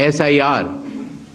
SIR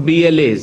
BLAs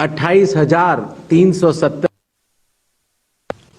28,370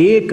1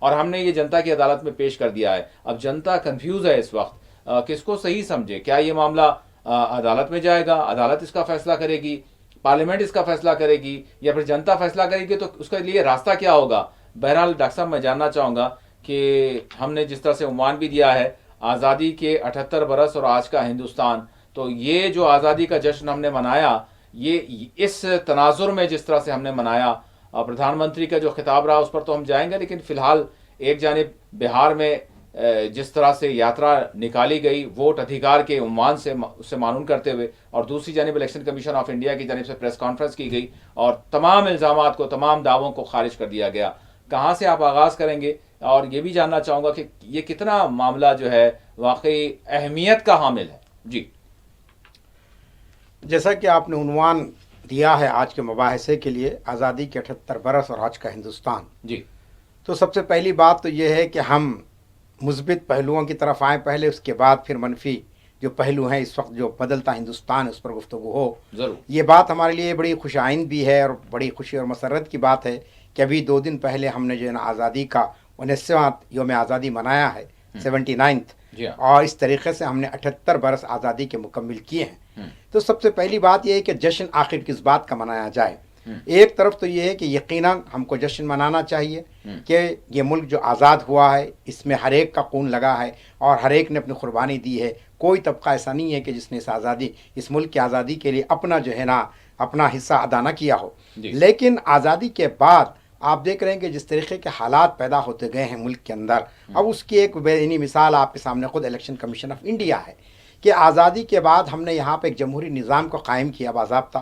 اور ہم نے یہ جنتا کی عدالت میں پیش کر دیا ہے. اب جنتا کنفیوز ہے اس وقت، کس کو صحیح سمجھے؟ کیا یہ معاملہ عدالت میں جائے گا، عدالت اس کا فیصلہ کرے گی، پارلیمنٹ اس کا فیصلہ کرے گی، یا پھر جنتا فیصلہ کرے گی؟ تو اس کے لیے راستہ کیا ہوگا؟ بہرحال ڈاکٹر صاحب میں جاننا چاہوں گا کہ ہم نے جس طرح سے عنوان بھی دیا ہے آزادی کے 78 برس اور آج کا ہندوستان، تو یہ جو آزادی کا جشن ہم نے منایا، یہ اس تناظر میں جس طرح سے ہم نے منایا، پردھان منتری کا جو خطاب رہا اس پر تو ہم جائیں گے، لیکن فی الحال ایک جانب بہار میں جس طرح سے یاترا نکالی گئی ووٹ ادھیکار کے عنوان سے اسے معنون کرتے ہوئے، اور دوسری جانب الیکشن کمیشن آف انڈیا کی جانب سے پریس کانفرنس کی گئی اور تمام الزامات کو، تمام دعووں کو خارج کر دیا گیا. کہاں سے آپ آغاز کریں گے؟ اور یہ بھی جاننا چاہوں گا کہ یہ کتنا معاملہ جو ہے واقعی اہمیت کا حامل ہے. جی، جیسا کہ آپ نے عنوان دیا ہے آج کے مباحثے کے لیے، آزادی کے 78 برس اور آج کا ہندوستان، جی، تو سب سے پہلی بات تو یہ ہے کہ ہم مثبت پہلوؤں کی طرف آئیں پہلے، اس کے بعد پھر منفی جو پہلو ہیں اس وقت جو بدلتا ہندوستان اس پر گفتگو ہو. ضرور. یہ بات ہمارے لیے بڑی خوش آئند بھی ہے اور بڑی خوشی اور مسرت کی بات ہے کہ ابھی 2 دن پہلے ہم نے جو ہے نا آزادی کا 19واں یوم آزادی منایا ہے، 79th، جی ہاں. اور اس طریقے سے ہم نے 78 برس آزادی کے مکمل کیے ہیں. تو سب سے پہلی بات یہ ہے کہ جشن آخر کس بات کا منایا جائے. ایک طرف تو یہ ہے کہ یقیناً ہم کو جشن منانا چاہیے کہ یہ ملک جو آزاد ہوا ہے اس میں ہر ایک کا خون لگا ہے اور ہر ایک نے اپنی قربانی دی ہے. کوئی طبقہ ایسا نہیں ہے کہ جس نے اس ملک کی آزادی کے لیے اپنا جو ہے نا اپنا حصہ ادا نہ کیا ہو. لیکن آزادی کے بعد آپ دیکھ رہے ہیں کہ جس طریقے کے حالات پیدا ہوتے گئے ہیں ملک کے اندر، اب اس کی ایک بینی مثال آپ کے سامنے خود الیکشن کمیشن آف انڈیا ہے کہ آزادی کے بعد ہم نے یہاں پہ ایک جمہوری نظام کو قائم کیا باضابطہ،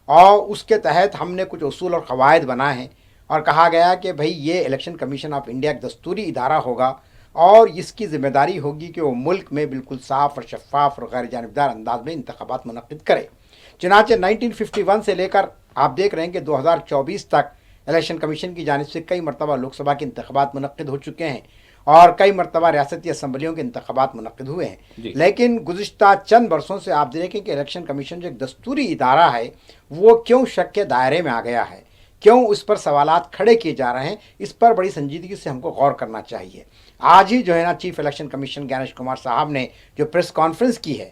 اور اس کے تحت ہم نے کچھ اصول اور قواعد بنائے ہیں اور کہا گیا کہ بھئی یہ الیکشن کمیشن آف انڈیا ایک دستوری ادارہ ہوگا اور اس کی ذمہ داری ہوگی کہ وہ ملک میں بالکل صاف اور شفاف اور غیر جانبدار انداز میں انتخابات منعقد کرے. چنانچہ 1951 سے لے کر آپ دیکھ رہے ہیں کہ 2024 تک الیکشن کمیشن کی جانب سے کئی مرتبہ لوک سبھا کے انتخابات منعقد ہو چکے ہیں اور کئی مرتبہ ریاستی اسمبلیوں کے انتخابات منعقد ہوئے ہیں. لیکن گزشتہ چند برسوں سے آپ دیکھیں کہ الیکشن کمیشن جو ایک دستوری ادارہ ہے وہ کیوں شک کے دائرے میں آ گیا ہے، کیوں اس پر سوالات کھڑے کیے جا رہے ہیں، اس پر بڑی سنجیدگی سے ہم کو غور کرنا چاہیے. آج ہی جو ہے نا چیف الیکشن کمیشن گانیش کمار صاحب نے جو پریس کانفرنس کی ہے،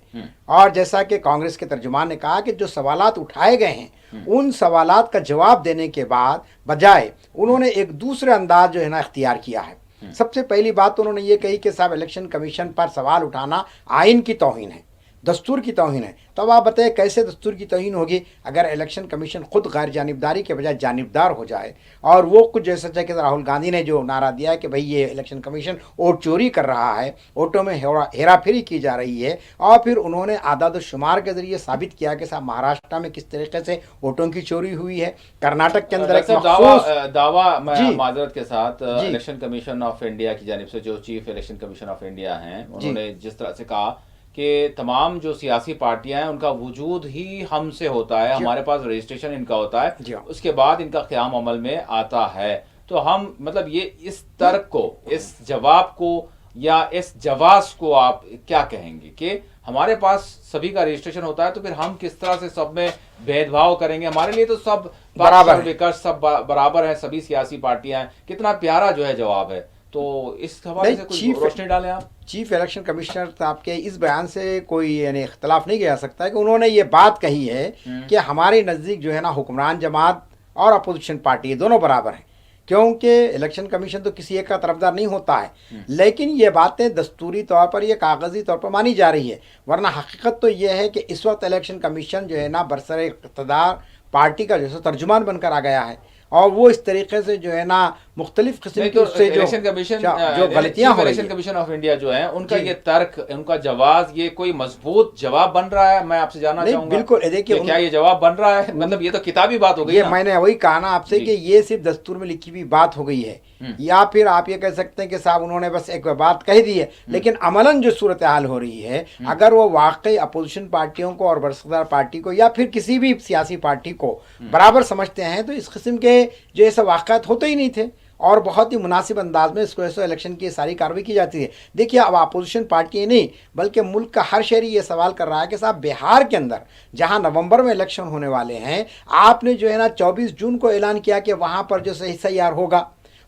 اور جیسا کہ کانگریس کے ترجمان نے کہا کہ جو سوالات اٹھائے گئے ہیں ان سوالات کا جواب دینے کے بعد بجائے انہوں نے ایک دوسرے انداز جو ہے نا اختیار کیا ہے. سب سے پہلی بات تو انہوں نے یہ کہی کہ صاحب الیکشن کمیشن پر سوال اٹھانا آئین کی توہین ہے، دستور کی توہین ہے. تو آپ بتائیں کیسے دستور کی توہین ہوگی اگر الیکشن کمیشن خود غیر جانبداری کے بجائے جانبدار ہو جائے؟ اور وہ کچھ جیسا کہ راہل گاندھی نے جو نعرہ دیا ہے کہ بھئی یہ الیکشن کمیشن ووٹ چوری کر رہا ہے، ووٹوں میں ہیرا پھیری کی جا رہی ہے، اور پھر انہوں نے اعداد و شمار کے ذریعے ثابت کیا کہ صاحب مہاراشٹر میں کس طریقے سے ووٹوں کی چوری ہوئی ہے، کرناٹک کے اندر ایک دعویٰ میں معذرت کے ساتھ الیکشن کمیشن آف انڈیا کی جانب سے جو chief election commission of India ہیں انہوں نے جس طرح سے کہا کہ تمام جو سیاسی پارٹیاں ہیں ان کا وجود ہی ہم سے ہوتا ہے، ہمارے پاس رجسٹریشن ان کا ہوتا ہے، اس کے بعد ان کا قیام عمل میں آتا ہے. تو ہم مطلب یہ اس ترک کو، اس جواب کو یا اس جواز کو آپ کیا کہیں گے کہ ہمارے پاس سبھی کا رجسٹریشن ہوتا ہے تو پھر ہم کس طرح سے سب میں بھید بھاؤ کریں گے؟ ہمارے لیے تو سب برابر ہیں، سبھی سیاسی پارٹیاں ہیں. کتنا پیارا جو ہے جواب ہے. تو اس حوالے سے کچھ روشنی ڈالیں آپ. چیف الیکشن کمشنر صاحب کے اس بیان سے کوئی یعنی اختلاف نہیں کیا سکتا ہے کہ انہوں نے یہ بات کہی ہے کہ ہمارے نزدیک جو ہے نا حکمران جماعت اور اپوزیشن پارٹی دونوں برابر ہیں، کیونکہ الیکشن کمیشن تو کسی ایک کا طرفدار نہیں ہوتا ہے. لیکن یہ باتیں دستوری طور پر یا کاغذی طور پر مانی جا رہی ہے، ورنہ حقیقت تو یہ ہے کہ اس وقت الیکشن کمیشن جو ہے نا برسر اقتدار پارٹی کا جیسے ترجمان بن کر آ گیا ہے، اور وہ اس طریقے سے جو ہے نا مختلف قسم کی اس سے جو غلطیاں ہو رہی ہیں. الیکشن کمیشن آف انڈیا جو ہے ان کا یہ ترک، ان کا جواز، یہ کوئی مضبوط جواب بن رہا ہے؟ میں آپ سے جاننا چاہوں گا بالکل دیکھیے کیا یہ جواب بن رہا ہے؟ مطلب یہ تو کتابی بات ہو گئی. یہ میں نے وہی کہا نا آپ سے کہ یہ صرف دستور میں لکھی ہوئی بات ہو گئی ہے، یا پھر آپ یہ کہہ سکتے ہیں کہ صاحب انہوں نے بس ایک بات کہہ دی ہے، لیکن عملاً جو صورتحال ہو رہی ہے اگر وہ واقعی اپوزیشن پارٹیوں کو اور برسردار پارٹی کو یا پھر کسی بھی سیاسی پارٹی کو برابر سمجھتے ہیں تو اس قسم کے جو ایسے واقعات ہوتے ہی نہیں تھے، اور بہت ہی مناسب انداز میں اس کو ایسے الیکشن کی ساری کارروائی کی جاتی ہے. دیکھیے اب اپوزیشن پارٹی نہیں بلکہ ملک کا ہر شہری یہ سوال کر رہا ہے کہ صاحب بہار کے اندر جہاں نومبر میں الیکشن ہونے والے ہیں، آپ نے جو ہے نا 24 جون کو اعلان کیا کہ وہاں پر جو صحیح سیار ہوگا،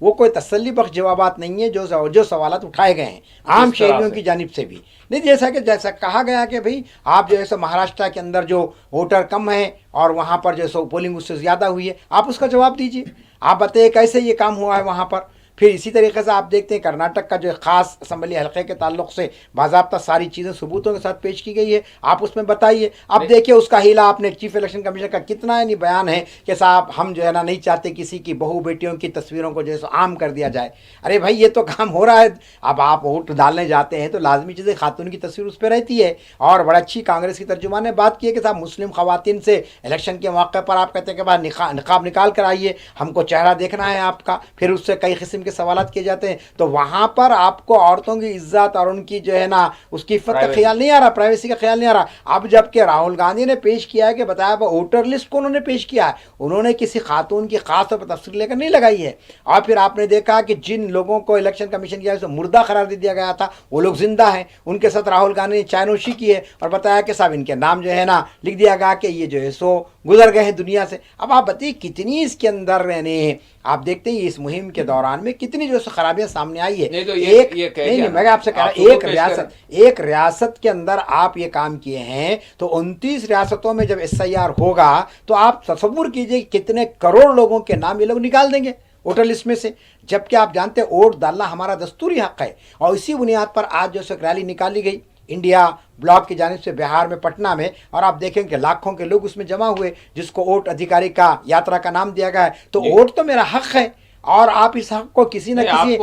وہ کوئی تسلی بخش جوابات نہیں ہیں جو سوالات اٹھائے گئے ہیں عام شہریوں کی جانب سے بھی نہیں، جیسا کہا گیا کہ بھئی آپ جو ہے سو مہاراشٹر کے اندر جو ووٹر کم ہیں اور وہاں پر جو ہے سو پولنگ اس سے زیادہ ہوئی ہے، آپ اس کا جواب دیجئے، آپ بتائیے کیسے یہ کام ہوا ہے وہاں پر۔ پھر اسی طریقے سے آپ دیکھتے ہیں کرناٹک کا جو خاص اسمبلی حلقے کے تعلق سے باضابطہ ساری چیزیں ثبوتوں کے ساتھ پیش کی گئی ہے، آپ اس میں بتائیے۔ اب دیکھیے اس کا ہیلا آپ نے چیف الیکشن کمیشن کا کتنا یعنی بیان ہے کہ صاحب ہم جو ہے نا نہیں چاہتے کسی کی بہو بیٹیوں کی تصویروں کو جو ہے سو عام کر دیا جائے۔ ارے بھائی یہ تو کام ہو رہا ہے، اب آپ ووٹ ڈالنے جاتے ہیں تو لازمی چیزیں خاتون کی تصویر اس پہ رہتی ہے، اور بڑا اچھی کانگریس کی ترجمان نے بات کی ہے کہ صاحب مسلم خواتین سے الیکشن کے موقع پر آپ کہتے ہیں کہ بعد نقاب نکال کر آئیے، ہم کو چہرہ دیکھنا ہے آپ کا، پھر اس سے کئی قسم کے سوالات کیے جاتے ہیں، تو وہاں پر آپ کو عورتوں کی عزت اور ان کی جو ہے نا اس کی عفت کا خیال نہیں آ رہا، پرائیویسی کا خیال نہیں آ رہا۔ اب جب کہ راہل گاندھی نے پیش کیا ہے کہ بتایا ووٹر لسٹ کو انہوں نے پیش کیا ہے، انہوں نے کسی خاتون کی خاص طور پر تفصیل لے کر نہیں لگائی ہے، اور پھر آپ نے دیکھا کہ جن لوگوں کو الیکشن کمیشن کی مردہ قرار دے دیا گیا تھا وہ لوگ زندہ ہیں، ان کے ساتھ راہل گاندھی نے چائے نوشی کی ہے اور بتایا کہ صاحب ان کے نام جو ہے نا لکھ دیا گیا کہ یہ جو ہے سو گزر گئے ہیں دنیا سے۔ اب آپ بتائیے کتنی اس کے اندر یعنی آپ دیکھتے ہیں اس مہم کے دوران میں کتنی جو ہے خرابیاں سامنے آئی ہے۔ نہیں میں آپ سے کہہ رہا ہوں ایک ریاست کے اندر آپ یہ کام کیے ہیں تو 29 ریاستوں میں جب SIR ہوگا تو آپ تصور کیجئے کتنے کروڑ لوگوں کے نام یہ لوگ نکال دیں گے ووٹر لسٹ میں سے، جبکہ آپ جانتے ہیں ووٹ ڈالنا ہمارا دستوری حق ہے، اور اسی بنیاد پر آج جو ایک ریلی نکالی گئی انڈیا بلاک کی جانب سے بہار میں پٹنہ میں، اور آپ دیکھیں کہ لاکھوں کے لوگ اس میں جمع ہوئے جس کو ووٹ ادھیکاری کا یاترا کا نام دیا گیا ہے۔ تو ووٹ تو میرا حق ہے، اور آپ اس حق کو کسی نہ کسی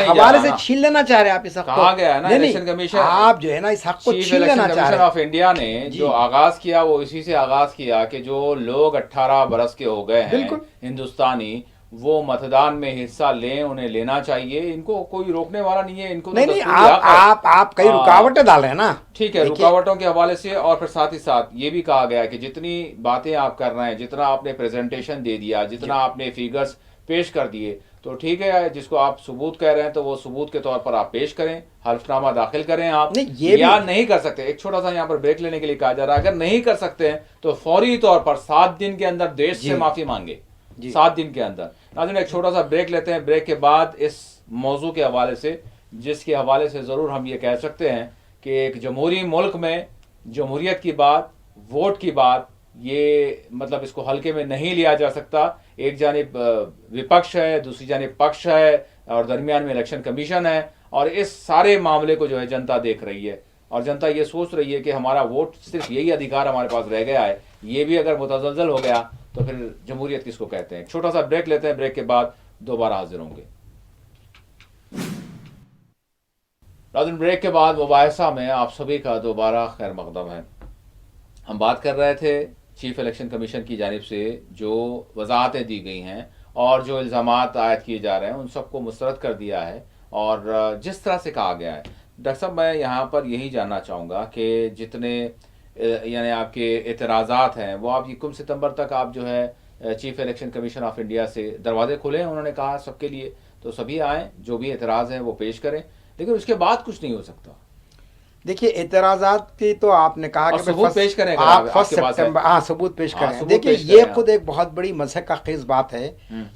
حوالے سے چھین لینا چاہ رہے ہیں، آپ اس حق کو کہا گیا ہے نا الیکشن کمیشن، آپ جو ہے نا اس حق کو چھین لینا چاہ رہے ہیں۔ آف انڈیا نے جو آغاز کیا وہ اسی سے آغاز کیا کہ جو لوگ 18 برس کے ہو گئے ہیں ہندوستانی وہ متدان میں حصہ لیں، انہیں لینا چاہیے، ان کو کوئی روکنے والا نہیں ہے، ان کو نہیں آپ کئی رکاوٹیں ڈال رہے ہیں نا، ٹھیک ہے رکاوٹوں کے حوالے سے، اور پھر ساتھ ہی ساتھ یہ بھی کہا گیا کہ جتنی باتیں آپ کر رہے ہیں، جتنا آپ نے پریزنٹیشن دے دیا، جتنا آپ نے فیگرز پیش کر دیے تو ٹھیک ہے، جس کو آپ ثبوت کہہ رہے ہیں تو وہ ثبوت کے طور پر آپ پیش کریں، حلف نامہ داخل کریں آپ، یا نہیں کر سکتے ایک چھوٹا سا یہاں پر بریک لینے کے لیے کہا جا رہا ہے، اگر نہیں کر سکتے ہیں تو فوری طور پر 7 دن کے اندر دیش سے معافی مانگے، 7 دن کے اندر۔ ناظرین ایک چھوٹا سا بریک لیتے ہیں، بریک کے بعد اس موضوع کے حوالے سے جس کے حوالے سے ضرور ہم یہ کہہ سکتے ہیں کہ ایک جمہوری ملک میں جمہوریت کی بات، ووٹ کی بات، یہ مطلب اس کو ہلکے میں نہیں لیا جا سکتا۔ ایک جانب وپکش ہے، دوسری جانب پکش ہے، اور درمیان میں الیکشن کمیشن ہے، اور اس سارے معاملے کو جو ہے جنتا دیکھ رہی ہے، اور جنتا یہ سوچ رہی ہے کہ ہمارا ووٹ صرف یہی ادھیکار ہمارے پاس رہ گیا ہے، یہ بھی اگر متزلزل ہو گیا تو پھر جمہوریت کس کو کہتے ہیں۔ چھوٹا سا بریک لیتے ہیں، بریک کے بعد دوبارہ حاضر ہوں گے۔ ناظرین بریک کے بعد مباحثہ میں آپ سبھی کا دوبارہ خیر مقدم ہے۔ ہم بات کر رہے تھے چیف الیکشن کمیشن کی جانب سے جو وضاحتیں دی گئی ہیں اور جو الزامات عائد کیے جا رہے ہیں ان سب کو مسترد کر دیا ہے، اور جس طرح سے کہا گیا ہے ڈاکٹر صاحب میں یہاں پر یہی جاننا چاہوں گا کہ جتنے یعنی آپ کے اعتراضات ہیں وہ آپ 1 ستمبر تک آپ جو ہے chief election commission of India سے دروازے کھلے ہیں، انہوں نے کہا سب کے لیے، تو سبھی آئیں، جو بھی اعتراض ہیں وہ پیش کریں، لیکن اس کے بعد کچھ نہیں ہو سکتا۔ دیکھیے اعتراضات کی تو آپ نے کہا کہ ثبوت پیش کریں، آپ 1 سپٹمبر ثبوت پیش کریں۔ دیکھیے یہ خود ایک بہت بڑی مضحک کا خیز بات ہے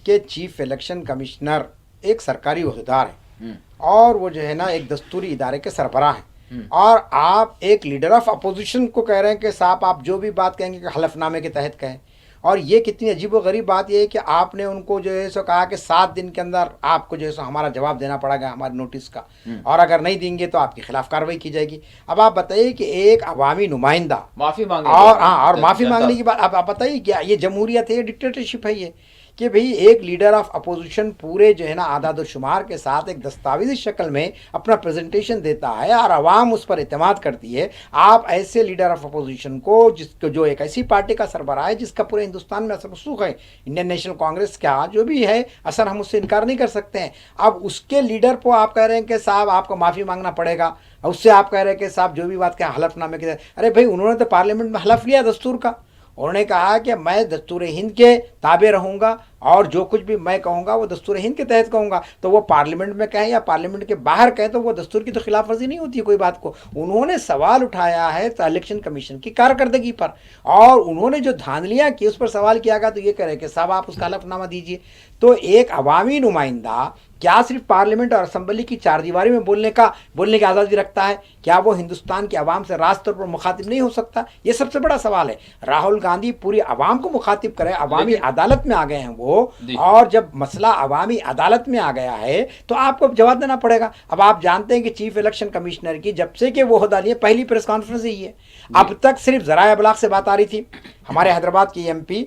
کہ چیف الیکشن کمشنر ایک سرکاری عہدیدار ہے اور وہ جو ہے نا ایک دستوری ادارے کے سربراہ ہیں، اور آپ ایک لیڈر آف اپوزیشن کو کہہ رہے ہیں کہ صاحب آپ جو بھی بات کہیں گے کہ حلف نامے کے تحت کہیں، اور یہ کتنی عجیب و غریب بات یہ ہے کہ آپ نے ان کو جو ہے سو کہا کہ 7 دن کے اندر آپ کو جو ہے سو ہمارا جواب دینا پڑے گا ہمارے نوٹس کا، اور اگر نہیں دیں گے تو آپ کے خلاف کارروائی کی جائے گی۔ اب آپ بتائیے کہ ایک عوامی نمائندہ معافی مانگے اور معافی مانگنے کی بات، اب آپ بتائیے کیا یہ جمہوریت ہے، یہ ڈکٹیٹرشپ ہے یہ کہ بھئی ایک لیڈر آف اپوزیشن پورے جو ہے نا اعداد و شمار کے ساتھ ایک دستاویزی شکل میں اپنا پریزنٹیشن دیتا ہے اور عوام اس پر اعتماد کرتی ہے۔ آپ ایسے لیڈر آف اپوزیشن کو جس کو جو ایک ایسی پارٹی کا سربراہ ہے جس کا پورے ہندوستان میں اثر رسوخ ہے، انڈین نیشنل کانگریس کا جو بھی ہے اثر، ہم اس سے انکار نہیں کر سکتے ہیں، اب اس کے لیڈر کو آپ کہہ رہے ہیں کہ صاحب آپ کو معافی مانگنا پڑے گا، اس سے آپ کہہ رہے ہیں کہ صاحب جو بھی بات کہیں حلف نامے کے، ارے بھائی انہوں نے تو پارلیمنٹ میں حلف لیا دستور کا، انہوں نے کہا کہ میں دستور ہند کے تابع رہوں گا اور جو کچھ بھی میں کہوں گا وہ دستور ہند کے تحت کہوں گا. تو وہ پارلیمنٹ میں کہیں یا پارلیمنٹ کے باہر کہیں تو وہ دستور کی تو خلاف ورزی نہیں ہوتی ہے کوئی بات کو. انہوں نے سوال اٹھایا ہے الیکشن کمیشن کی کارکردگی پر, اور انہوں نے جو دھاندلیاں کی اس پر سوال کیا گیا تو یہ کرے کہ صاحب آپ اس کا حلف نامہ دیجیے. تو ایک عوامی نمائندہ کیا صرف پارلیمنٹ اور اسمبلی کی چار دیواری میں بولنے کی آزادی رکھتا ہے؟ کیا وہ ہندوستان کے عوام سے راست طور پر مخاطب نہیں ہو سکتا؟ یہ سب سے بڑا سوال ہے. راہل گاندھی پوری عوام کو مخاطب کرے, عوامی عدالت میں آ گئے ہیں وہ, اور جب مسئلہ عوامی عدالت میں آ گیا ہے تو آپ کو جواب دینا پڑے گا. اب آپ جانتے ہیں کہ چیف الیکشن کمشنر کی جب سے کہ وہ عہدہ لیے پہلی پریس کانفرنس یہی ہے. اب تک صرف ذرائع ابلاغ سے بات آ رہی تھی. ہمارے حیدرآباد کے ایم پی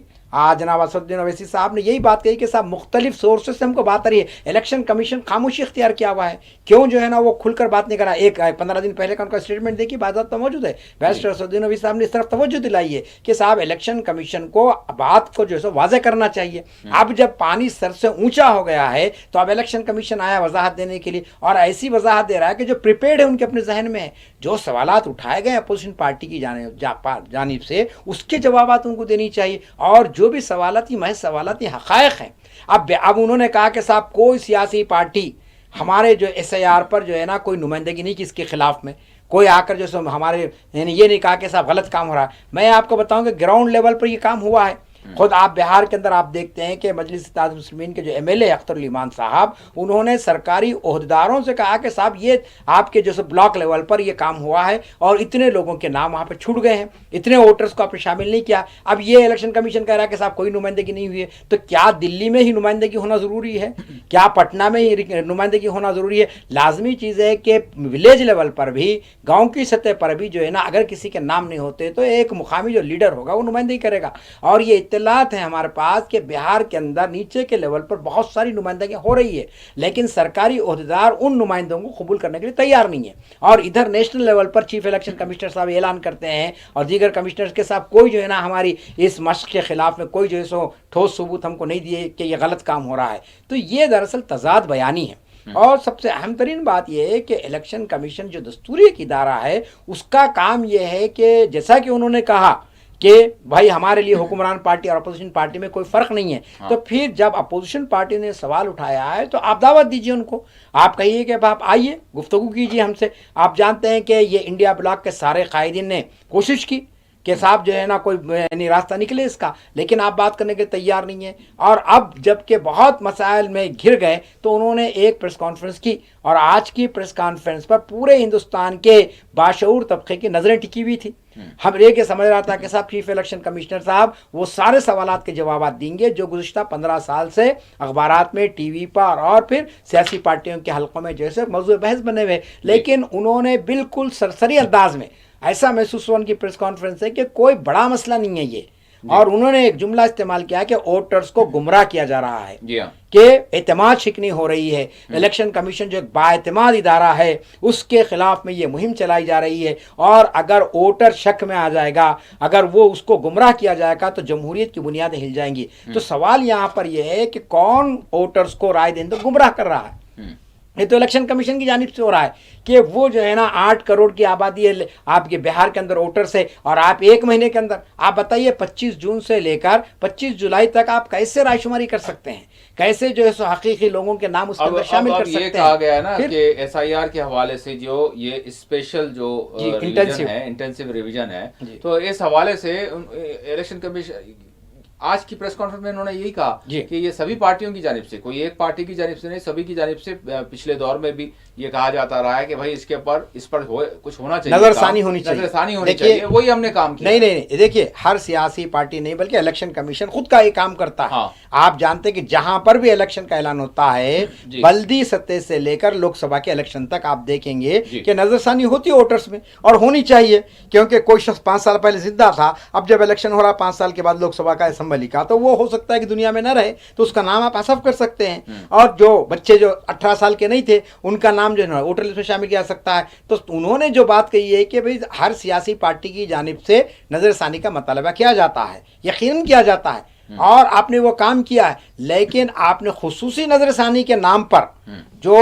جناب اسدالدین اویسی صاحب نے یہی بات کہی کہ صاحب مختلف سورسز سے ہم کو بات آ رہی ہے, الیکشن کمیشن خاموشی اختیار کیا ہوا ہے, کیوں جو ہے نا وہ کھل کر بات نہیں کرا. ایک 15 دن پہلے کا ان کا اسٹیٹمنٹ دیکھی, بات موجود ہے. بیرسٹر اسدالدین اویسی صاحب نے اس طرف توجہ دلائی ہے کہ صاحب الیکشن کمیشن کو بات کو جو ہے واضح کرنا چاہیے. اب جب پانی سر سے اونچا ہو گیا ہے تو اب الیکشن کمیشن آیا وضاحت دینے کے لیے, اور ایسی وضاحت دے رہا ہے کہ جو پریپیئرڈ ہے ان کے اپنے ذہن میں ہے. جو سوالات اٹھائے گئے اپوزیشن پارٹی کی جانب سے اس کے جوابات ان کو دینی چاہیے, اور جو بھی سوالات محض سوالاتی حقائق ہیں. اب انہوں نے کہا کہ صاحب کوئی سیاسی پارٹی ہمارے جو ایس آئی آر پر جو ہے نا کوئی نمائندگی نہیں کی, اس کے خلاف میں کوئی آ کر جو ہمارے یعنی یہ نہیں کہا کہ صاحب غلط کام ہو رہا ہے. میں آپ کو بتاؤں کہ گراؤنڈ لیول پر یہ کام ہوا ہے. خود آپ بہار کے اندر آپ دیکھتے ہیں کہ مجلس اتحاد المسلمین کے جو ایم ایل اے اختر الایمان صاحب, انہوں نے سرکاری عہدیداروں سے کہا کہ صاحب یہ آپ کے جو بلاک لیول پر یہ کام ہوا ہے اور اتنے لوگوں کے نام وہاں پہ چھوٹ گئے ہیں, اتنے ووٹرز کو آپ نے شامل نہیں کیا. اب یہ الیکشن کمیشن کہہ رہا ہے کہ صاحب کوئی نمائندگی نہیں ہوئی ہے. تو کیا دلی میں ہی نمائندگی ہونا ضروری ہے؟ کیا پٹنہ میں ہی نمائندگی ہونا ضروری ہے؟ لازمی چیز ہے کہ ولیج لیول پر بھی, گاؤں کی سطح پر بھی جو ہے نا اگر کسی کے نام نہیں ہوتے تو ایک مقامی جو لیڈر ہوگا وہ نمائندگی کرے گا. اور یہ اطلاعات ہیں ہمارے پاس کہ بہار کے اندر نیچے کے لیول پر بہت ساری نمائندگیاں ہو رہی ہے, لیکن سرکاری عہدیدار ان نمائندوں کو قبول کرنے کے لیے تیار نہیں ہے. اور ادھر نیشنل لیول پر چیف الیکشن کمشنر صاحب اعلان کرتے ہیں اور دیگر کمشنرز کے صاحب کوئی جو ہے نا ہماری اس مشق کے خلاف میں کوئی جو ہے سو ٹھوس ثبوت ہم کو نہیں دیے کہ یہ غلط کام ہو رہا ہے. تو یہ دراصل تضاد بیانی ہے. اور سب سے اہم ترین بات یہ ہے کہ الیکشن کمیشن جو دستوری ایک ادارہ ہے اس کا کام یہ ہے کہ جیسا کہ انہوں نے کہا کہ بھائی ہمارے لیے حکمران پارٹی اور اپوزیشن پارٹی میں کوئی فرق نہیں ہے. تو پھر جب اپوزیشن پارٹی نے سوال اٹھایا ہے تو آپ دعوت دیجیے ان کو, آپ کہیے کہ آپ آئیے گفتگو کیجیے ہم سے. آپ جانتے ہیں کہ یہ انڈیا بلاک کے سارے قائدین نے کوشش کی کہ صاحب جو ہے نا کوئی یعنی راستہ نکلے اس کا, لیکن آپ بات کرنے کے تیار نہیں ہیں. اور اب جب کہ بہت مسائل میں گر گئے تو انہوں نے ایک پریس کانفرنس کی, اور آج کی پریس کانفرنس پر پورے ہندوستان کے باشعور طبقے کی نظریں ٹکی ہوئی تھی. ہم یہ سمجھ رہا تھا کہ صاحب چیف الیکشن کمشنر صاحب وہ سارے سوالات کے جوابات دیں گے جو گزشتہ 15 سال سے اخبارات میں, ٹی وی پر اور پھر سیاسی پارٹیوں کے حلقوں میں جیسے موضوع بحث بنے ہوئے, لیکن انہوں نے بالکل سرسری انداز میں ایسا محسوس ہوا ان کی پریس کانفرنس ہے کہ کوئی بڑا مسئلہ نہیں ہے یہ. اور انہوں نے ایک جملہ استعمال کیا کہ ووٹرز کو گمراہ کیا جا رہا ہے, کہ اعتماد شکنی ہو رہی ہے. الیکشن کمیشن جو ایک بااعتماد ادارہ ہے اس کے خلاف میں یہ مہم چلائی جا رہی ہے, اور اگر ووٹر شک میں آ جائے گا, اگر وہ اس کو گمراہ کیا جائے گا تو جمہوریت کی بنیادیں ہل جائیں گی. تو سوال یہاں پر یہ ہے کہ کون ووٹرز کو رائے دہندوں گمراہ کر رہا ہے؟ یہ تو الیکشن کمیشن کی جانب سے ہو رہا ہے کہ وہ جو ہے نا 8 کروڑ کی آبادی ہے آپ کے بہار کے اندر ووٹر سے, اور آپ ایک مہینے کے اندر آپ بتائیے 25 جون سے لے کر 25 جولائی تک آپ کیسے رائے شماری کر سکتے ہیں, کیسے جو ہے سو حقیقی لوگوں کے نام اس کے اندر شامل کر سکتے ہیں. یہ کہا گیا ہے نا کہ ایس آئی آر کے حوالے سے جو یہ اسپیشل جو انٹینسیو ریویژن ہے, تو اس حوالے سے الیکشن کمیشن آج کی پریس کانفرنس میں انہوں نے یہی کہا کہ یہ سبھی پارٹیوں کی جانب سے, کوئی ایک پارٹی کی جانب سے نہیں, سبھی کی جانب سے پچھلے دور میں بھی یہ کہا جاتا رہا ہے کہ بھائی اس پر کچھ ہونا چاہیے, نظر ثانی ہونی چاہیے. وہی ہم نے کام کیا. نہیں دیکھیے ہر سیاسی پارٹی نہیں بلکہ الیکشن کمیشن خود کا یہ کام کرتا ہے. آپ جانتے کہ جہاں پر بھی الیکشن کا اعلان ہوتا ہے بلدی سطح سے لے کر لوک سبھا کے الیکشن تک آپ دیکھیں گے کہ نظر ثانی ہوتی ہے ووٹرس میں, اور ہونی چاہیے, کیونکہ کوئی شخص 5 سال پہلے زندہ تھا, اب جب الیکشن ہو رہا 5 سال کے بعد لوک سبھا کا اسمبلی کا, تو وہ ہو سکتا ہے کہ دنیا میں نہ رہے تو اس کا نام آپ حذف کر سکتے ہیں, اور جو بچے جو 18 سال کے نہیں تھے ان کا نام جو ہے ووٹر لسٹ میں شامل کیا سکتا ہے. تو انہوں نے جو بات کہی ہے کہ بھئی ہر سیاسی پارٹی کی جانب سے نظر ثانی کا مطالبہ کیا جاتا ہے, یقیناً کیا جاتا ہے, اور آپ نے وہ کام کیا ہے, لیکن آپ نے خصوصی نظر ثانی کے نام پر جو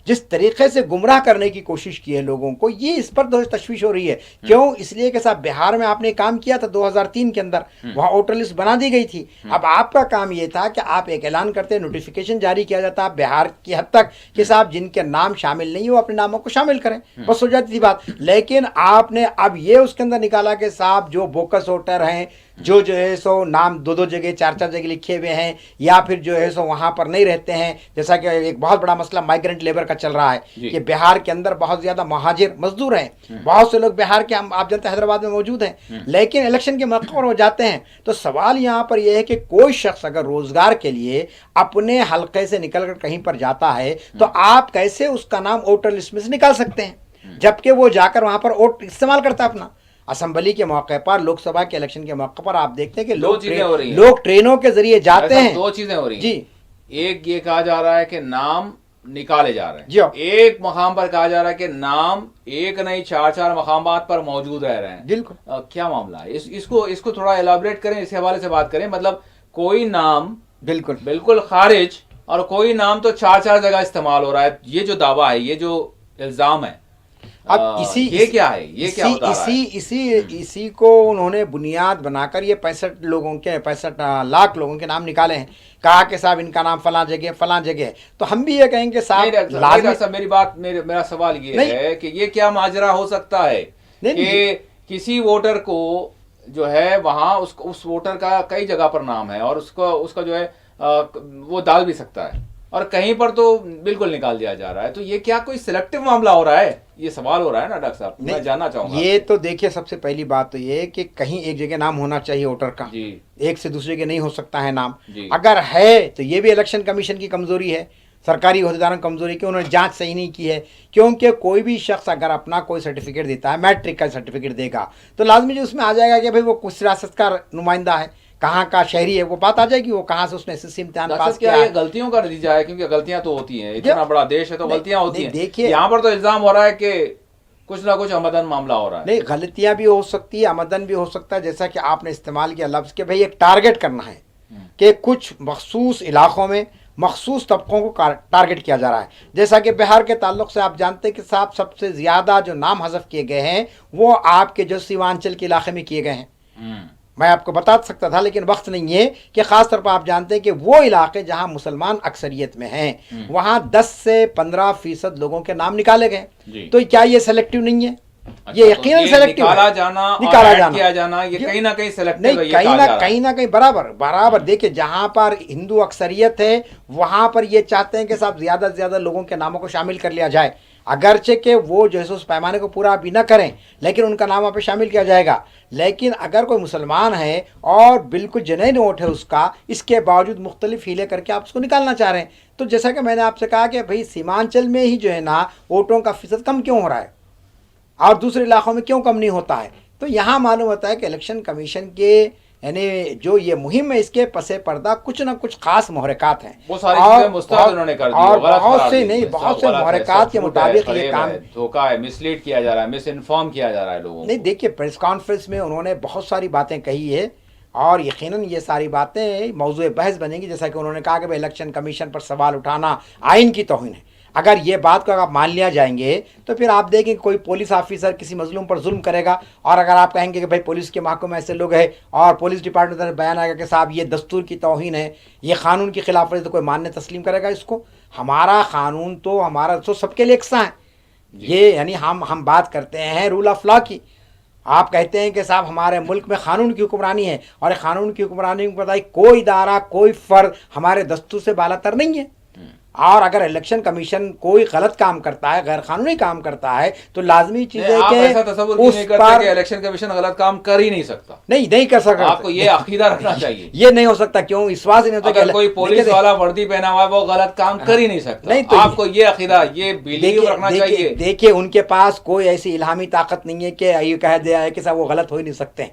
جس طریقے سے گمراہ کرنے کی کوشش کی ہے لوگوں کو، یہ اس پر تشویش ہو رہی ہے. کیوں؟ اس لیے کہ صاحب بہار میں آپ نے کام کیا تھا 2003 کے اندر، وہاں ووٹر لسٹ بنا دی گئی تھی. اب آپ کا کام یہ تھا کہ آپ ایک اعلان کرتے، نوٹیفیکیشن جاری کیا جاتا بہار کی حد تک کہ صاحب جن کے نام شامل نہیں وہ اپنے ناموں کو شامل کریں، بس ہو جاتی تھی بات. لیکن آپ نے اب یہ اس کے اندر نکالا کہ صاحب جو بوکس ووٹر ہیں، جو ہے سو نام دو جگہ 4 جگہ لکھے ہوئے ہیں، یا پھر جو ہے سو وہاں پر نہیں رہتے ہیں، جیسا کہ ایک بہت بڑا مسئلہ مائیگرنٹ لیبر کا چل رہا ہے کہ بہار کے اندر بہت زیادہ مہاجر مزدور ہیں، بہت سے لوگ بہار کے آپ جانتے ہیں حیدرآباد میں موجود ہیں، لیکن الیکشن کے موقع پر وہ جاتے ہیں. تو سوال یہاں پر یہ ہے کہ کوئی شخص اگر روزگار کے لیے اپنے حلقے سے نکل کر کہیں پر جاتا ہے تو آپ کیسے اس کا نام ووٹر لسٹ میں سے نکال سکتے ہیں، جبکہ وہ جا کر وہاں پر ووٹ استعمال کرتا اپنا. اسمبلی کے موقع پر، لوک سبھا کے الیکشن کے موقع پر آپ دیکھتے ہیں کہ لوگ ٹرینوں کے ذریعے جاتے ہیں. 2 چیزیں ہو رہی ہیں. جی، ایک یہ کہا جا رہا ہے کہ نام نکالے جا رہے ہیں، جی، ایک مقام پر کہا جا رہا ہے کہ نام ایک نہیں 4 مقامات پر موجود رہ رہے ہیں. بالکل. کیا معاملہ ہے؟ اس کو تھوڑا ایلابریٹ کریں، اس حوالے سے بات کریں. مطلب کوئی نام بالکل خارج اور کوئی نام تو 4 جگہ استعمال ہو رہا ہے. یہ جو دعویٰ ہے، یہ جو الزام ہے، اب یہ کیا ہے؟ یہ کیا ہوتا ہے؟ اسی کو انہوں نے بنیاد بنا کر یہ 65 لاکھ لوگوں کے نام نکالے ہیں. کہا کہ صاحب ان کا نام فلاں جگہ ہے. تو ہم بھی یہ کہیں گے صاحب میرا سوال یہ ہے کہ یہ کیا ماجرا ہو سکتا ہے کہ کسی ووٹر کو جو ہے وہاں اس ووٹر کا کئی جگہ پر نام ہے اور اس کا جو ہے وہ ڈال بھی سکتا ہے، اور کہیں پر تو بالکل نکال دیا جا رہا ہے. تو یہ کیا کوئی سلیکٹو معاملہ ہو رہا ہے؟ یہ سوال ہو رہا ہے نا ڈاکٹر صاحب، میں جاننا چاہوں گا. یہ تو دیکھیے، سب سے پہلی بات تو یہ ہے کہ کہیں ایک جگہ نام ہونا چاہیے ووٹر کا، ایک سے دوسرے جگہ نہیں ہو سکتا ہے نام. اگر ہے تو یہ بھی الیکشن کمیشن کی کمزوری ہے، سرکاری عہدیداروں کی کمزوری کہ انہوں نے جانچ صحیح نہیں کی ہے. کیونکہ کوئی بھی شخص اگر اپنا کوئی سرٹیفکیٹ دیتا ہے، میٹرک کا سرٹیفکیٹ دے گا، تو لازمی جو اس میں آ جائے گا کہ بھائی وہ کس ریاست کا نمائندہ ہے، کہاں کا شہری ہے، وہ بات آ جائے گی وہ کہاں سے اس نے SSC امتحان پاس کیا ہے. غلطیوں کا نتیجہ ہے، کیونکہ غلطیاں تو ہوتی ہیں، اتنا بڑا دیش ہے تو غلطیاں ہوتی ہیں. دیکھیے یہاں پر تو الزام ہو رہا ہے کہ کچھ نہ کچھ آمدن معاملہ ہو رہا ہے. نہیں، غلطیاں بھی ہو سکتی ہے، آمدن بھی ہو سکتا ہے. جیسا کہ آپ نے استعمال کیا لفظ کہ بھئی ایک ٹارگٹ کرنا ہے کہ کچھ مخصوص علاقوں میں مخصوص طبقوں کو ٹارگٹ کیا جا رہا ہے. جیسا کہ بہار کے تعلق سے آپ جانتے ہیں کہ صاحب سب سے زیادہ جو نام حذف کیے گئے ہیں وہ آپ کے جو سیمانچل کے علاقے میں کیے گئے ہیں. میں آپ کو بتا سکتا تھا لیکن وقت نہیں ہے کہ خاص طور پر آپ جانتے ہیں کہ وہ علاقے جہاں مسلمان اکثریت میں ہیں وہاں 10 سے 15% لوگوں کے نام نکالے گئے. تو کیا یہ سلیکٹیو نہیں ہے؟ یہ یقیناً سلیکٹیو ہے. کیا جانا یہ کہیں نہ کہیں سلیکٹیو ہے، کہیں نہ کہیں برابر. دیکھیں جہاں پر ہندو اکثریت ہے وہاں پر یہ چاہتے ہیں کہ صاحب زیادہ سے زیادہ لوگوں کے ناموں کو شامل کر لیا جائے، اگرچہ کہ وہ جو ہے اس پیمانے کو پورا ابھی نہ کریں لیکن ان کا نام وہاں پہ شامل کیا جائے گا. لیکن اگر کوئی مسلمان ہے اور بالکل جنین ووٹ ہے اس کا، اس کے باوجود مختلف ہیلے کر کے آپ اس کو نکالنا چاہ رہے ہیں، تو جیسا کہ میں نے آپ سے کہا کہ بھئی سیمانچل میں ہی جو ہے نا ووٹوں کا فیصد کم کیوں ہو رہا ہے اور دوسرے علاقوں میں کیوں کم نہیں ہوتا ہے. تو یہاں معلوم ہوتا ہے کہ الیکشن کمیشن کے یعنی جو یہ مہم ہے اس کے پس پردہ کچھ نہ کچھ خاص محرکات ہیں، وہ ساری چیزیں مسترد انہوں نے کر دی، اور بہت سے محرکات کے مطابق یہ کام دھوکا ہے، مس لیڈ کیا جا رہا ہے، مس انفارم کیا جا رہا ہے لوگوں کو. نہیں دیکھیے پریس کانفرنس میں انہوں نے بہت ساری باتیں کہی ہے اور یقیناً یہ ساری باتیں موضوع بحث بنیں گی. جیسا کہ انہوں نے کہا کہ الیکشن کمیشن پر سوال اٹھانا آئین کی توہین ہے. اگر یہ بات کو آپ مان لیا جائیں گے تو پھر آپ دیکھیں کوئی پولیس آفیسر کسی مظلوم پر ظلم کرے گا، اور اگر آپ کہیں گے کہ بھائی پولیس کے محکمے میں ایسے لوگ ہیں اور پولیس ڈپارٹمنٹ میں بیان آئے گا کہ صاحب یہ دستور کی توہین ہے، یہ قانون کی خلاف ورزی، تو کوئی ماننے تسلیم کرے گا اس کو؟ ہمارا قانون تو ہمارا تو سب کے لیے یکساں ہے. یہ یعنی ہم بات کرتے ہیں رول آف لا کی. آپ کہتے ہیں کہ صاحب ہمارے ملک میں قانون کی حکمرانی ہے، اور قانون کی حکمرانی کو بتائی کوئی ادارہ کوئی فرد ہمارے دستور سے بالا تر نہیں ہے. اور اگر الیکشن کمیشن کوئی غلط کام کرتا ہے، غیر قانونی کام کرتا ہے، تو لازمی چیز ہے کہ ایسا تصور کیوں نہیں کرتے کہ الیکشن کمیشن غلط کام کر ہی نہیں سکتا؟ نہیں کر سکتا. آپ کو یہ عقیدہ رکھنا چاہیے. یہ نہیں ہو سکتا. کیوں؟ اس واسطے نہیں ہوتا کہ کوئی پولیس والا وردی پہنا ہوا ہے وہ غلط کام کر ہی نہیں سکتا. نہیں، آپ کو یہ عقیدہ، یہ بیلیو رکھنا چاہیے. دیکھیے ان کے پاس کوئی ایسی الہامی طاقت نہیں ہے کہ یہ کہہ دیا ہے کہ صاحب وہ غلط ہو ہی نہیں سکتے.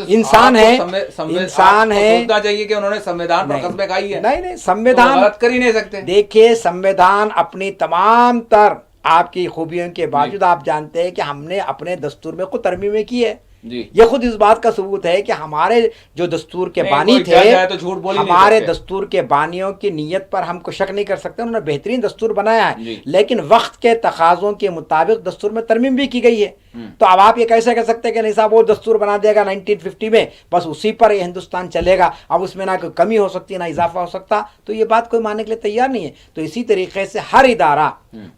انسان ہے، سوچنا چاہیے کہ انہوں نے سمویدھان پر قسمیں کھائی ہے. نہیں سمویدھان غلط کر ہی نہیں سکتے. دیکھیے سمویدھان اپنی تمام تر آپ کی خوبیوں کے باوجود آپ جانتے ہیں کہ ہم نے اپنے دستور میں خود ترمیمیں کی ہے. جی یہ خود اس بات کا ثبوت ہے کہ ہمارے جو دستور کے نہیں، بانی کوئی تھے، جج ہے تو جھوٹ بول ہی نہیں ہمارے سکتے۔ دستور کے بانیوں کی نیت پر ہم کو شک نہیں کر سکتے، انہوں نے بہترین دستور بنایا ہے، جی۔ لیکن وقت کے تقاضوں کے مطابق دستور میں ترمیم بھی کی گئی ہے۔ تو اب آپ یہ کیسے کہہ سکتے ہیں کہ نہیں صاحب وہ دستور بنا دے گا 1950 میں، بس اسی پر یہ ہندوستان چلے گا، اب اس میں نہ کوئی کمی ہو سکتی نہ اضافہ ہو سکتا؟ تو یہ بات کوئی ماننے کے لیے تیار نہیں ہے۔ تو اسی طریقے سے ہر ادارہ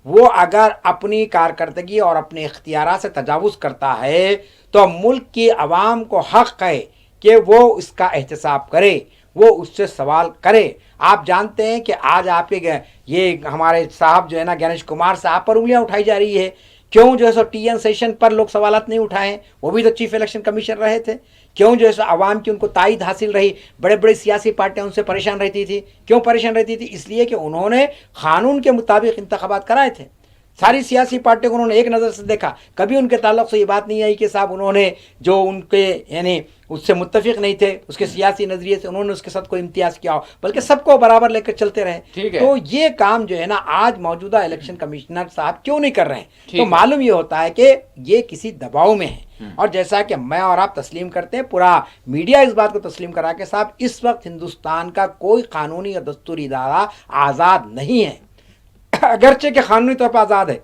وہ اگر اپنی کارکردگی اور اپنے اختیارات سے تجاوز کرتا ہے تو ملک کی عوام کو حق ہے کہ وہ اس کا احتساب کرے، وہ اس سے سوال کرے۔ آپ جانتے ہیں کہ آج آپ یہ ہمارے صاحب جو ہے نا گنیش کمار صاحب پر انگلیاں اٹھائی جا رہی ہے، کیوں جو ہے سو ٹی این سیشن پر لوگ سوالات نہیں اٹھائے؟ وہ بھی تو چیف الیکشن کمیشن رہے تھے۔ کیوں جو ہے سو عوام کی ان کو تائید حاصل رہی؟ بڑے بڑے سیاسی پارٹیاں ان سے پریشان رہتی تھی۔ کیوں پریشان رہتی تھی؟ اس لیے کہ انہوں نے قانون کے مطابق انتخابات کرائے تھے۔ ساری سیاسی پارٹیوں کو انہوں نے ایک نظر سے دیکھا، کبھی ان کے تعلق سے یہ بات نہیں آئی کہ صاحب انہوں نے جو ان کے یعنی اس سے متفق نہیں تھے، اس کے سیاسی نظریے سے انہوں نے اس کے ساتھ کوئی امتیاز کیا ہو، بلکہ سب کو برابر لے کر چلتے رہے۔ ٹھیک ہے۔ تو یہ کام جو ہے نا آج موجودہ الیکشن کمشنر صاحب کیوں نہیں کر رہے ہیں؟ ٹھیک تو ہے۔ معلوم یہ ہوتا ہے کہ یہ کسی دباؤ میں ہے، اور جیسا کہ میں اور آپ تسلیم کرتے ہیں، پورا میڈیا اس بات کو تسلیم کرا کہ صاحب اس وقت ہندوستان کا کوئی قانونی یا دستوری ادارہ آزاد نہیں ہے، اگرچہ کہ قانونی طور پر آزاد ہے،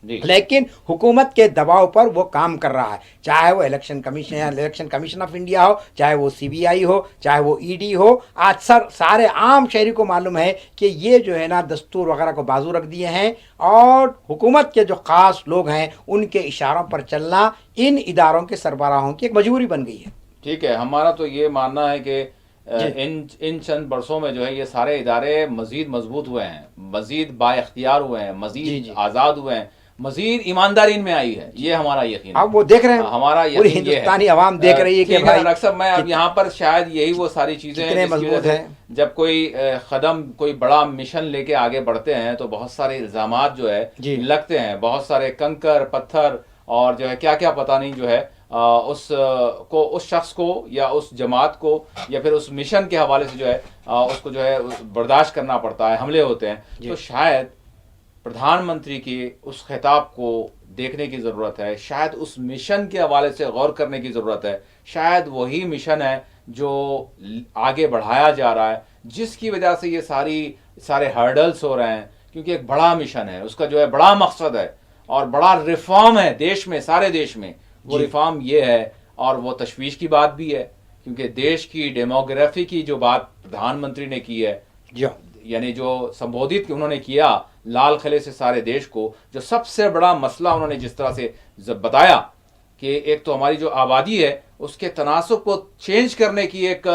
جی لیکن حکومت کے دباؤ پر وہ کام کر رہا ہے، چاہے وہ الیکشن کمیشن آف انڈیا ہو، چاہے وہ سی بی آئی ہو، چاہے وہ ای ڈی ہو۔ آج سارے عام شہری کو معلوم ہے کہ یہ جو ہے نا دستور وغیرہ کو بازو رکھ دیے ہیں، اور حکومت کے جو خاص لوگ ہیں ان کے اشاروں پر چلنا ان اداروں کے سربراہوں کی ایک مجبوری بن گئی ہے۔ ٹھیک ہے، ہمارا تو یہ ماننا ہے کہ ان چند برسوں میں جو ہے یہ سارے ادارے مزید مضبوط ہوئے ہیں، مزید با اختیار ہوئے ہیں، مزید آزاد ہوئے ہیں، مزید ایمانداری ان میں آئی ہے، یہ ہمارا یقین ہے۔ اب وہ دیکھ رہے ہیں، ہمارا پوری یقین یہ ہے، ہندوستانی عوام دیکھ رہی ہے کہ ٹھیک ہے ڈاکٹر صاحب، میں اب یہاں پر شاید یہی وہ ساری چیزیں ہیں کتنے جس کی مضبوط وجہ سے ہیں۔ جب کوئی قدم کوئی بڑا مشن لے کے آگے بڑھتے ہیں تو بہت سارے الزامات جو ہے جی لگتے ہیں، بہت سارے کنکر پتھر اور جو ہے کیا کیا پتہ نہیں جو ہے اس شخص کو یا اس جماعت کو یا پھر اس مشن کے حوالے سے جو ہے اس کو جو ہے برداشت کرنا پڑتا ہے، حملے ہوتے ہیں۔ تو شاید پردھان منتری کے اس خطاب کو دیکھنے کی ضرورت ہے، شاید اس مشن کے حوالے سے غور کرنے کی ضرورت ہے، شاید وہی مشن ہے جو آگے بڑھایا جا رہا ہے، جس کی وجہ سے یہ سارے ہرڈلز ہو رہے ہیں، کیونکہ ایک بڑا مشن ہے، اس کا جو ہے بڑا مقصد ہے اور بڑا ریفارم ہے دیش میں، سارے دیش میں وہ ریفارم یہ ہے، اور وہ تشویش کی بات بھی ہے کیونکہ دیش کی ڈیموگرافی کی جو بات پردھان منتری نے کی ہے، یعنی جو سمبودھت انہوں نے کیا لال قلعے سے سارے دیش کو، جو سب سے بڑا مسئلہ انہوں نے جس طرح سے بتایا کہ ایک تو ہماری جو آبادی ہے اس کے تناسب کو چینج کرنے کی ایک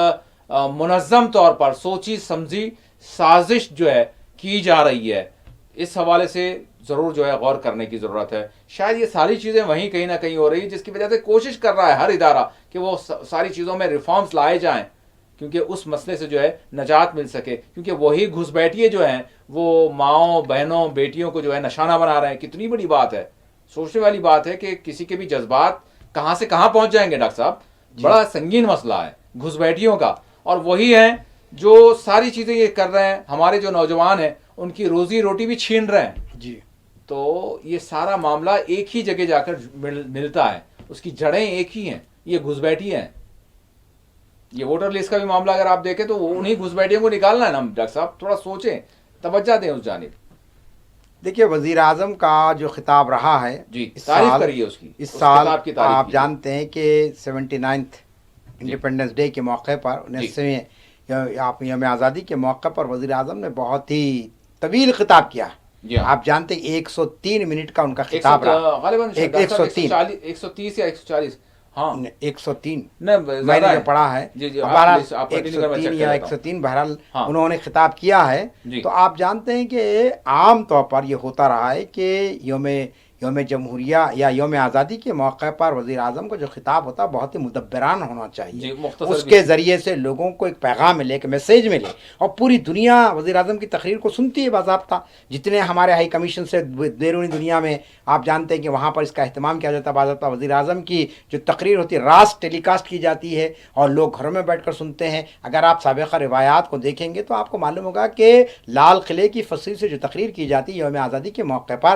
منظم طور پر سوچی سمجھی سازش جو ہے کی جا رہی ہے، اس حوالے سے ضرور جو ہے غور کرنے کی ضرورت ہے۔ شاید یہ ساری چیزیں وہیں کہیں نہ کہیں ہو رہی ہیں، جس کی وجہ سے کوشش کر رہا ہے ہر ادارہ کہ وہ ساری چیزوں میں ریفارمز لائے جائیں کیونکہ اس مسئلے سے جو ہے نجات مل سکے، کیونکہ وہی گھس بیٹھیے جو ہیں وہ ماؤں بہنوں بیٹیوں کو جو ہے نشانہ بنا رہے ہیں۔ کتنی بڑی بات ہے، سوچنے والی بات ہے کہ کسی کے بھی جذبات کہاں سے کہاں پہنچ جائیں گے ڈاکٹر صاحب، بڑا سنگین مسئلہ ہے گھس بیٹھیوں کا، اور وہی ہیں جو ساری چیزیں یہ کر رہے ہیں، ہمارے جو نوجوان ہیں ان کی روزی روٹی بھی چھین رہے ہیں۔ جی تو یہ سارا معاملہ ایک ہی جگہ جا کر ملتا ہے، اس کی جڑیں ایک ہی ہیں، یہ گھس بیٹھی ہیں۔ یہ ووٹر لسٹ کا بھی معاملہ اگر آپ دیکھیں تو انہی گھس بیٹھیوں کو نکالنا ہے نا ڈاکٹر صاحب، تھوڑا سوچیں، توجہ دیں اس جانب۔ دیکھیے وزیر اعظم کا جو خطاب رہا ہے جی تعریف کریے اس کی، اس سال خطاب کی تعریف آپ کیجیے۔ جانتے ہیں کہ 79 انڈیپینڈنس ڈے کے موقع پر 19ویں یوم آزادی کے موقع پر وزیر اعظم نے بہت ہی طویل خطاب کیا۔ جی ہاں، آپ جانتے ہیں 103 منٹ کا ان کا خطاب رہا، غالباً 130 یا 140، ہاں 103 میں میں نے جو پڑھا ہے، جی بہرحال آپ continue کریں، میں check 103 کر یا لیتا ہوں۔ 103 بہرحال ہاں۔ انہوں نے خطاب کیا ہے۔ جی۔ تو آپ جانتے ہیں کہ عام طور پر یہ ہوتا رہا ہے کہ یوم جمہوریہ یا یوم آزادی کے موقع پر وزیر اعظم کا جو خطاب ہوتا ہے بہت ہی مدبرانہ ہونا چاہیے، جی، مختصر اس بھی۔ کے ذریعے سے لوگوں کو ایک پیغام ملے، ایک میسیج ملے، اور پوری دنیا وزیر اعظم کی تقریر کو سنتی ہے باضابطہ۔ جتنے ہمارے ہائی کمیشن سے بیرونی دنیا میں آپ جانتے ہیں کہ وہاں پر اس کا اہتمام کیا جاتا ہے، باضابطہ وزیر اعظم کی جو تقریر ہوتی ہے راست ٹیلی کاسٹ کی جاتی ہے اور لوگ گھروں میں بیٹھ کر سنتے ہیں۔ اگر آپ سابقہ روایات کو دیکھیں گے تو آپ کو معلوم ہوگا کہ لال قلعے کی فصیل سے جو تقریر کی جاتی ہے یوم آزادی کے موقع پر،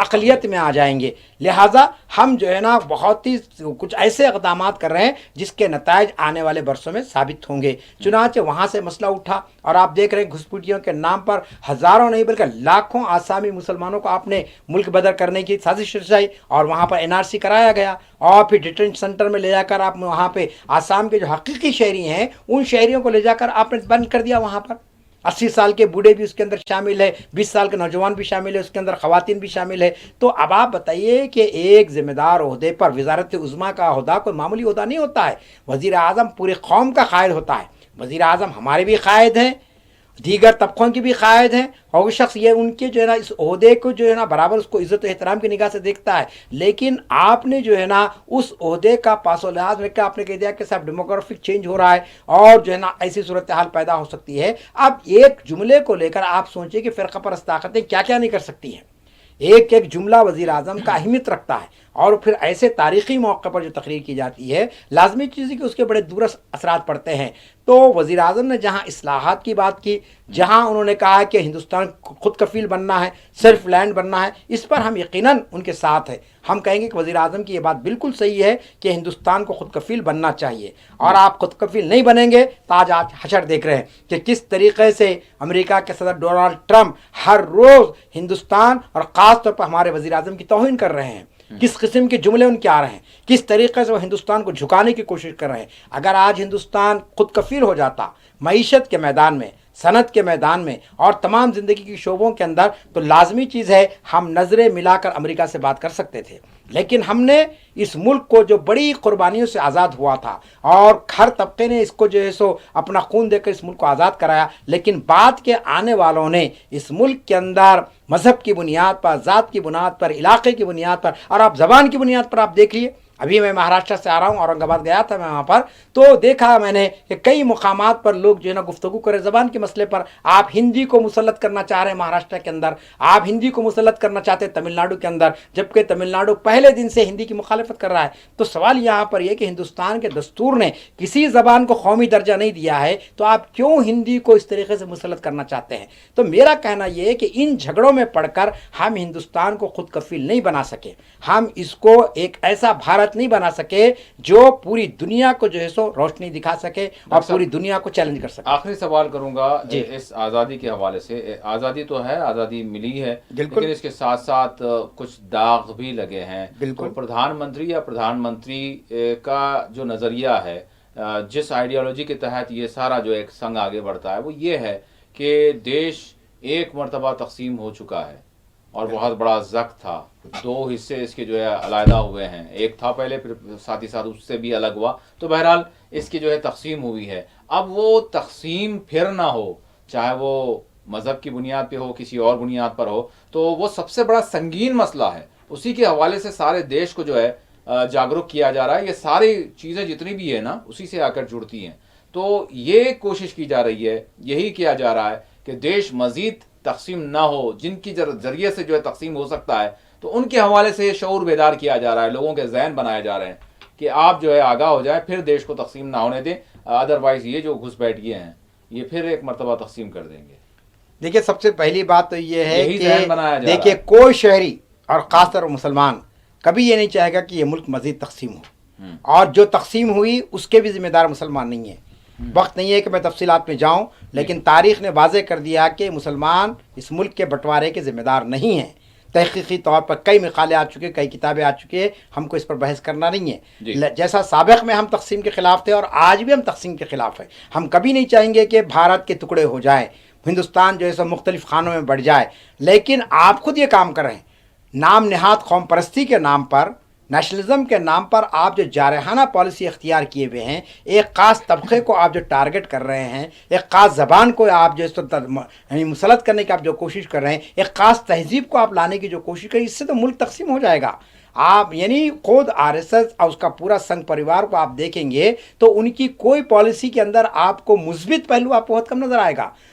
اقلیت میں آ جائیں گے. لہٰذا ہم جو ہے نا بہت ہی کچھ ایسے اقدامات کر رہے ہیں جس کے نتائج آنے والے برسوں میں ثابت ہوں گے. چنانچہ وہاں سے مسئلہ اٹھا اور آپ دیکھ رہے ہیں گھسپیٹیوں کے نام پر ہزاروں نہیں بلکہ لاکھوں آسامی مسلمانوں کو آپ نے ملک بدر کرنے کی سازش رچائی اور وہاں پر NRC کرایا گیا اور پھر ڈیٹینشن سینٹر میں لے جا کر آپ وہاں پہ آسام کے جو حقیقی شہری ہیں ان شہریوں کو لے جا کر آپ نے بند کر دیا. وہاں پر 80 سال کے بوڑھے بھی اس کے اندر شامل ہے, 20 سال کے نوجوان بھی شامل ہے, اس کے اندر خواتین بھی شامل ہے. تو اب آپ بتائیے کہ ایک ذمہ دار عہدے پر وزارت عظمیٰ کا عہدہ کوئی معمولی عہدہ نہیں ہوتا ہے. وزیر اعظم پورے قوم کا قائد ہوتا ہے. وزیر اعظم ہمارے بھی قائد ہیں, دیگر طبقوں کی بھی قائد ہیں, اور وہ شخص یہ ان کے جو ہے نا اس عہدے کو جو ہے نا برابر اس کو عزت و احترام کی نگاہ سے دیکھتا ہے. لیکن آپ نے جو ہے نا اس عہدے کا پاس و لحاظ میں کیا آپ نے کہہ دیا کہ صاحب ڈیموگرافک چینج ہو رہا ہے اور جو ہے نا ایسی صورتحال پیدا ہو سکتی ہے. اب ایک جملے کو لے کر آپ سوچیں کہ فرقہ پرست طاقتیں کیا کیا نہیں کر سکتی ہیں. ایک ایک جملہ وزیر اعظم کا اہمیت رکھتا ہے, اور پھر ایسے تاریخی موقع پر جو تقریر کی جاتی ہے لازمی چیز ہے کہ اس کے بڑے دور اثرات پڑتے ہیں. تو وزیر اعظم نے جہاں اصلاحات کی بات کی, جہاں انہوں نے کہا کہ ہندوستان خود کفیل بننا ہے, سیلف لینڈ بننا ہے, اس پر ہم یقیناً ان کے ساتھ ہیں. ہم کہیں گے کہ وزیر اعظم کی یہ بات بالکل صحیح ہے کہ ہندوستان کو خود کفیل بننا چاہیے, اور آپ خود کفیل نہیں بنیں گے تو آج آپ حشر دیکھ رہے ہیں کہ کس طریقے سے امریکہ کے صدر ڈونلڈ ٹرمپ ہر روز ہندوستان اور خاص طور پر ہمارے وزیر اعظم کی توہین کر رہے ہیں. کس قسم کے جملے ان کے آ رہے ہیں, کس طریقے سے وہ ہندوستان کو جھکانے کی کوشش کر رہے ہیں. اگر آج ہندوستان خود کفیل ہو جاتا معیشت کے میدان میں, صنعت کے میدان میں اور تمام زندگی کی شعبوں کے اندر, تو لازمی چیز ہے ہم نظریں ملا کر امریکہ سے بات کر سکتے تھے. لیکن ہم نے اس ملک کو جو بڑی قربانیوں سے آزاد ہوا تھا, اور ہر طبقے نے اس کو جو ہے سو اپنا خون دے کر اس ملک کو آزاد کرایا, لیکن بعد کے آنے والوں نے اس ملک کے اندر مذہب کی بنیاد پر, ذات کی بنیاد پر, علاقے کی بنیاد پر اور آپ زبان کی بنیاد پر آپ دیکھ لیے. ابھی میں مہاراشٹر سے آ رہا ہوں, اورنگ آباد گیا تھا میں, وہاں پر تو دیکھا میں نے کہ کئی مقامات پر لوگ جو ہے نا گفتگو کرے زبان کے مسئلے پر. آپ ہندی کو مسلط کرنا چاہ رہے ہیں مہاراشٹر کے اندر, آپ ہندی کو مسلط کرنا چاہتے ہیں تمل ناڈو کے اندر, جبکہ تمل ناڈو پہلے دن سے ہندی کی مخالفت کر رہا ہے. تو سوال یہاں پر یہ کہ ہندوستان کے دستور نے کسی زبان کو قومی درجہ نہیں دیا ہے, تو آپ کیوں ہندی کو اس طریقے سے مسلط کرنا چاہتے ہیں؟ تو میرا کہنا یہ ہے کہ ان جھگڑوں میں پڑھ کر ہم ہندوستان کو خود کفیل نہیں بنا سکے, ہم اس کو ایک ایسا بھارت نہیں بنا سکے جو پوری دنیا کو جو ہے سو روشنی دکھا سکے اور پوری دنیا کو چیلنج کر سکے. آخری سوال کروں گا اس آزادی کے حوالے سے. آزادی تو ہے, آزادی ملی ہے, لیکن اس کے ساتھ ساتھ کچھ داغ بھی لگے ہیں. بالکل. پردھان منتری یا پردھان منتری کا جو نظریہ ہے, جس آئیڈیالوجی کے تحت یہ سارا جو ایک سنگ آگے بڑھتا ہے, وہ یہ ہے کہ دیش ایک مرتبہ تقسیم ہو چکا ہے اور بہت بڑا زخم تھا. 2 حصے اس کے جو ہے علیحدہ ہوئے ہیں, ایک تھا پہلے, پھر ساتھ ہی ساتھ اس سے بھی الگ ہوا. تو بہرحال اس کی جو ہے تقسیم ہوئی ہے. اب وہ تقسیم پھر نہ ہو, چاہے وہ مذہب کی بنیاد پہ ہو, کسی اور بنیاد پر ہو, تو وہ سب سے بڑا سنگین مسئلہ ہے. اسی کے حوالے سے سارے دیش کو جو ہے جاگرک کیا جا رہا ہے. یہ ساری چیزیں جتنی بھی ہے نا اسی سے آ کر جڑتی ہیں. تو یہ کوشش کی جا رہی ہے, یہی کیا جا رہا ہے کہ دیش مزید تقسیم نہ ہو. جن کی ذریعے سے جو ہے تقسیم ہو سکتا ہے, تو ان کے حوالے سے یہ شعور بیدار کیا جا رہا ہے, لوگوں کے ذہن بنائے جا رہے ہیں کہ آپ جو ہے آگاہ ہو جائیں, پھر دیش کو تقسیم نہ ہونے دیں. ادروائز یہ جو گھس بیٹھ گئے ہیں یہ پھر ایک مرتبہ تقسیم کر دیں گے. دیکھیے سب سے پہلی بات تو یہ ہے کہ دیکھیے کوئی شہری اور خاص طور مسلمان کبھی یہ نہیں چاہے گا کہ یہ ملک مزید تقسیم ہو, اور جو تقسیم ہوئی اس کے بھی ذمہ دار مسلمان نہیں ہیں. وقت نہیں ہے کہ میں تفصیلات میں جاؤں, لیکن تاریخ نے واضح کر دیا کہ مسلمان اس ملک کے بٹوارے کے ذمہ دار نہیں ہیں. تحقیقی طور پر کئی مقالے آ چکے, کئی کتابیں آ چکی ہیں, ہم کو اس پر بحث کرنا نہیں ہے. جیسا سابق میں ہم تقسیم کے خلاف تھے اور آج بھی ہم تقسیم کے خلاف ہیں. ہم کبھی نہیں چاہیں گے کہ بھارت کے ٹکڑے ہو جائیں, ہندوستان جو ہے سب مختلف خانوں میں بڑھ جائے. لیکن آپ خود یہ کام کر رہے ہیں, نام نہاد قوم پرستی کے نام پر, نیشنلزم کے نام پر آپ جو جارحانہ پالیسی اختیار کیے ہوئے ہیں, ایک خاص طبقے کو آپ جو ٹارگٹ کر رہے ہیں, ایک خاص زبان کو آپ جو مسلط کرنے کی آپ جو کوشش کر رہے ہیں, ایک خاص تہذیب کو آپ لانے کی جو کوشش کر رہے ہیں, اس سے تو ملک تقسیم ہو جائے گا. آپ یعنی خود RSS اور اس کا پورا سنگھ پریوار کو آپ دیکھیں گے تو ان کی کوئی پالیسی کے اندر آپ کو مثبت پہلو آپ کو بہت کم نظر آئے گا.